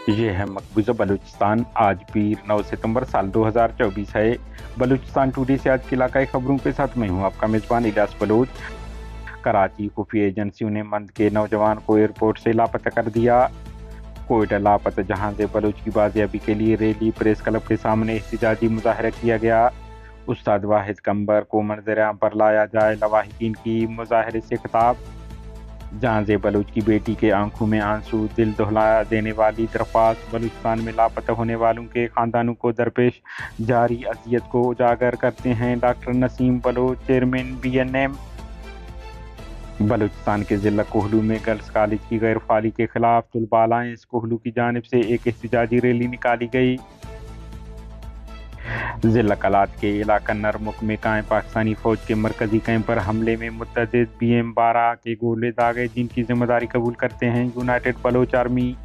ये है मकबूजा बलूचिस्तान। आज पीर 9 सितंबर साल 2024 है। बलूचिस्तान टुडे से आज की इलाकाई खबरों के साथ मैं हूँ आपका मेजबान इलियास बलोच। कराची खुफिया एजेंसियों ने मंद के नौजवान को एयरपोर्ट से लापता कर दिया। कोयटा लापता जहाज बलूच की बाजियाबी के लिए रैली प्रेस क्लब के सामने एहतजाजी मुजाहरा किया गया। उस्ताद वाहिद कंबर को मंजर-ए-आम पर लाया जाए, लवाहिकीन की मुजाहरे से खिताब। जहां बलूच की बेटी के आंखों में आंसू, दिल दहला देने वाली दरख्वास्त। बलूचिस्तान में लापता होने वालों के खानदानों को दरपेश जारी अजियत को उजागर करते हैं doctor Naseem Baloch, chairman BNM। Balochistan के जिला कोहलू में गर्ल्स कॉलेज की गैर फाली के खिलाफ तुलबालाइंस कोहलू की जानिब से एक एहतजाजी रैली निकाली गई। जिला कलात के इलाका नरमुक में कायम पाकिस्तानी फौज के मरकजी कैंप पर हमले में मुतअद्दिद BM-12 के गोले दागे, जिनकी जिम्मेदारी कबूल करते हैं united Baloch army.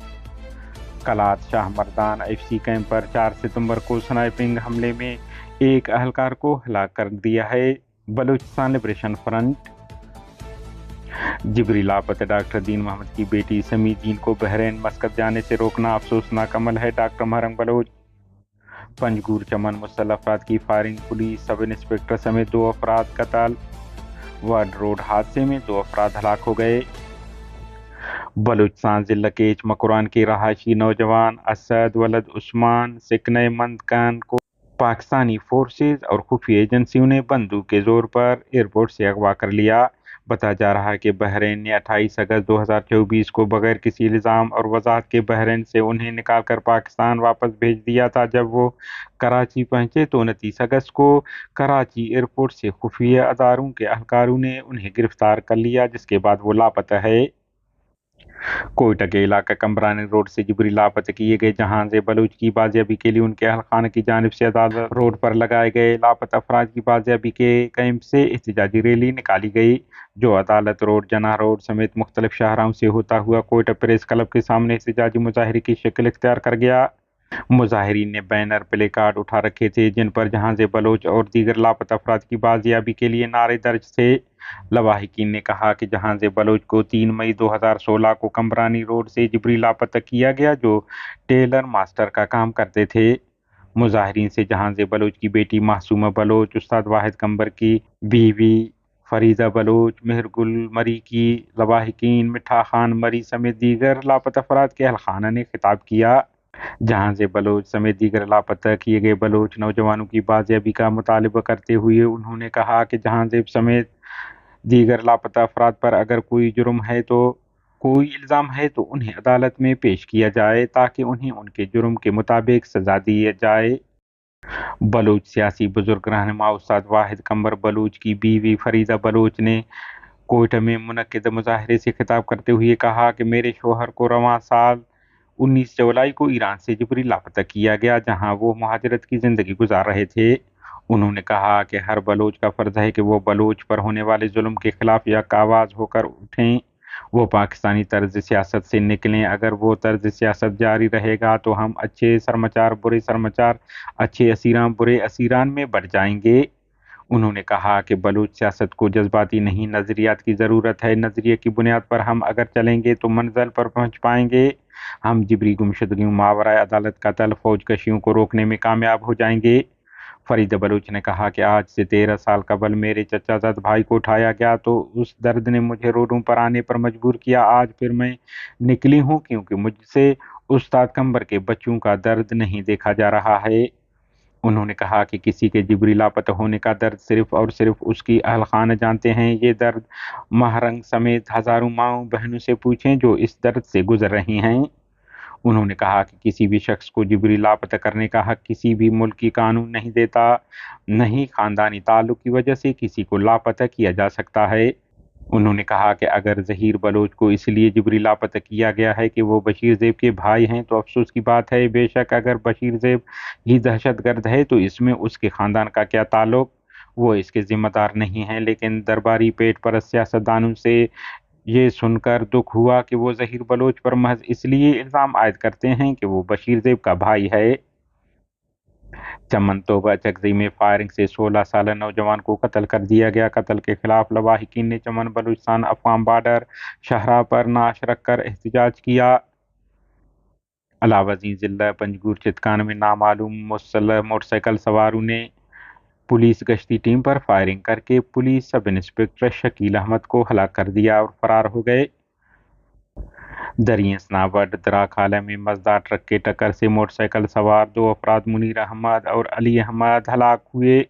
Kalat Shah Mardan FC camp पर 4 सितंबर को स्नाइपिंग हमले में एक अहलकार को हलाक कर दिया है बलूचिस्तान लिबरेशन फ्रंट। जिबरी लापता डॉक्टर दीन मोहम्मद की बेटी समी दीन को बहरीन मस्कत जाने से रोकना अफसोसनाक अमल है, डॉक्टर महरंग बलोच। पंजगूर चमन मुसल्लह अफराद की फायरिंग, पुलिस सब इंस्पेक्टर समेत 2 अफराद कत्ल। वर्ड रोड हादसे में 2 अफराद हलाक हो गए। बलूचिस्तान जिला के मकरान के रहायशी नौजवान असद वलद उस्मान सिकने मंदकान को पाकिस्तानी फोर्सेज और खुफिया एजेंसियों ने बंदूक के जोर पर एयरपोर्ट से अगवा कर लिया। बताया जा रहा है कि बहरीन ने 28 अगस्त 2024 को बगैर किसी इल्ज़ाम और वजाहत के बहरीन से उन्हें निकालकर पाकिस्तान वापस भेज दिया था। जब वो कराची पहुंचे तो 29 अगस्त को कराची एयरपोर्ट से खुफिया अदारों के अहलकारों ने उन्हें गिरफ्तार कर लिया, जिसके बाद वो लापता है। कोयटा के इलाका कमरानी रोड से जिबरी लापता किए गए जहां बलूच की बाजियाबी के लिए उनके अहलखाना की जानिब से अदालत रोड पर लगाए गए लापता अफराद की बाजियाबी के कैंप से एहतजाजी रैली निकाली गई, जो अदालत रोड, जना रोड समेत मुख्तलिफ शाहराहों से होता हुआ कोयटा प्रेस क्लब के सामने एहतजाजी मुजाहरे की शक्ल इख्तियार कर गया। मुजाहिरीन ने बैनर, प्ले कार्ड उठा रखे थे जिन पर जहां बलोच और दीगर लापता अफराद की बाजियाबी के लिए नारे दर्ज थे। लवाहिकीन ने कहा कि जहां बलोच को 3 मई 2016 को कमरानी रोड से जिबरी लापता किया गया, जो टेलर मास्टर का काम करते थे। मुजाहिरीन से जहां बलोच की बेटी मासूमा बलोच, उस्ताद वाहिद कंबर की बीवी फरीदा बलोच, मेहरगुल मरी की लवाहिकीन, मिठा खान मरी समेत दीगर लापता अफराद के अहलखाना ने खिताब किया। जहां बलोच समेत दीगर लापता किए गए बलोच नौजवानों की बाजियाबी का मुतालबा करते हुए उन्होंने कहा कि जहां समेत दीगर लापता अफराद पर अगर कोई इल्ज़ाम है तो उन्हें अदालत में पेश किया जाए ताकि उन्हें उनके जुर्म के मुताबिक सजा दी जाए। बलोच सियासी बुजुर्ग रहनुमा उस्ताद वाहिद कंबर बलोच की बीवी फरीदा बलोच ने कोयटा में मुनक्किद मुजाहरे से खिताब करते हुए कहा कि मेरे शोहर को रवां साल 19 जुलाई को ईरान से जिबरी लापता किया गया, जहां वो मुहाजिरत की जिंदगी गुजार रहे थे। उन्होंने कहा कि हर बलोच का फर्ज है कि वो बलोच पर होने वाले जुल्म के खिलाफ यक आवाज होकर उठें, वो पाकिस्तानी तर्ज सियासत से निकलें। अगर वो तर्ज सियासत जारी रहेगा तो हम अच्छे सरमाचार बुरे सरमाचार, अच्छे असीरान बुरे असीरान में बढ़ जाएंगे। उन्होंने कहा कि बलूच सियासत को जज्बाती नहीं, नज़रियात की ज़रूरत है। नज़रिए की बुनियाद पर हम अगर चलेंगे तो मंजिल पर पहुंच पाएंगे। हम जिबरी गुमशुदगियों, मावरा अदालत कत्ल, फौज कशियों को रोकने में कामयाब हो जाएंगे। फरीदा बलूच ने कहा कि आज से 13 साल कबल मेरे चचाजाद भाई को उठाया गया तो उस दर्द ने मुझे रोडों पर आने पर मजबूर किया। आज फिर मैं निकली हूँ क्योंकि मुझसे उस्ताद कंबर के बच्चों का दर्द नहीं देखा जा रहा है। उन्होंने कहा कि किसी के जिबरी लापता होने का दर्द सिर्फ और सिर्फ उसकी अहलखाना जानते हैं। ये दर्द महरंग समेत हजारों माओं बहनों से पूछें जो इस दर्द से गुजर रही हैं। उन्होंने कहा कि किसी भी शख्स को जिबरी लापता करने का हक किसी भी मुल्क की कानून नहीं देता, नहीं खानदानी ताल्लुक की वजह से किसी को लापता किया जा सकता है। उन्होंने कहा कि अगर ज़हीर बलोच को इसलिए जिबरी लापता किया गया है कि वो बशीर ज़ेब के भाई हैं तो अफसोस की बात है। बेशक अगर बशीर ज़ेब ही दहशतगर्द है तो इसमें उसके ख़ानदान का क्या ताल्लुक, वो इसके ज़िम्मेदार नहीं हैं। लेकिन दरबारी पेट परस्त सियासतदानों से ये सुनकर दुख हुआ कि वो ज़हीर बलोच पर महज इसलिए इल्ज़ाम आयद करते हैं कि वो बशीर ज़ेब का भाई है। चमन तोबा चकजी में फायरिंग से 16 साल नौजवान को कत्ल कर दिया गया। कत्ल के खिलाफ लवाहिकीन ने चमन बलूचिस्तान अफगान बॉर्डर शाहराह पर नाश रखकर एहतजाज किया। علاوہ ازیں ضلع پنجگور چتکان میں نامعلوم مسلح موٹر سائیکل سواروں نے پولیس گشتی ٹیم پر فائرنگ کر کے police sub inspector Shakeel Ahmed کو ہلاک کر دیا اور فرار ہو گئے۔ دریں اسنابڈ دراکھالہ میں مزدار ٹرک کے ٹکر سے موٹر سائیکل سوار 2 افراد منیر احمد اور علی احمد ہلاک ہوئے۔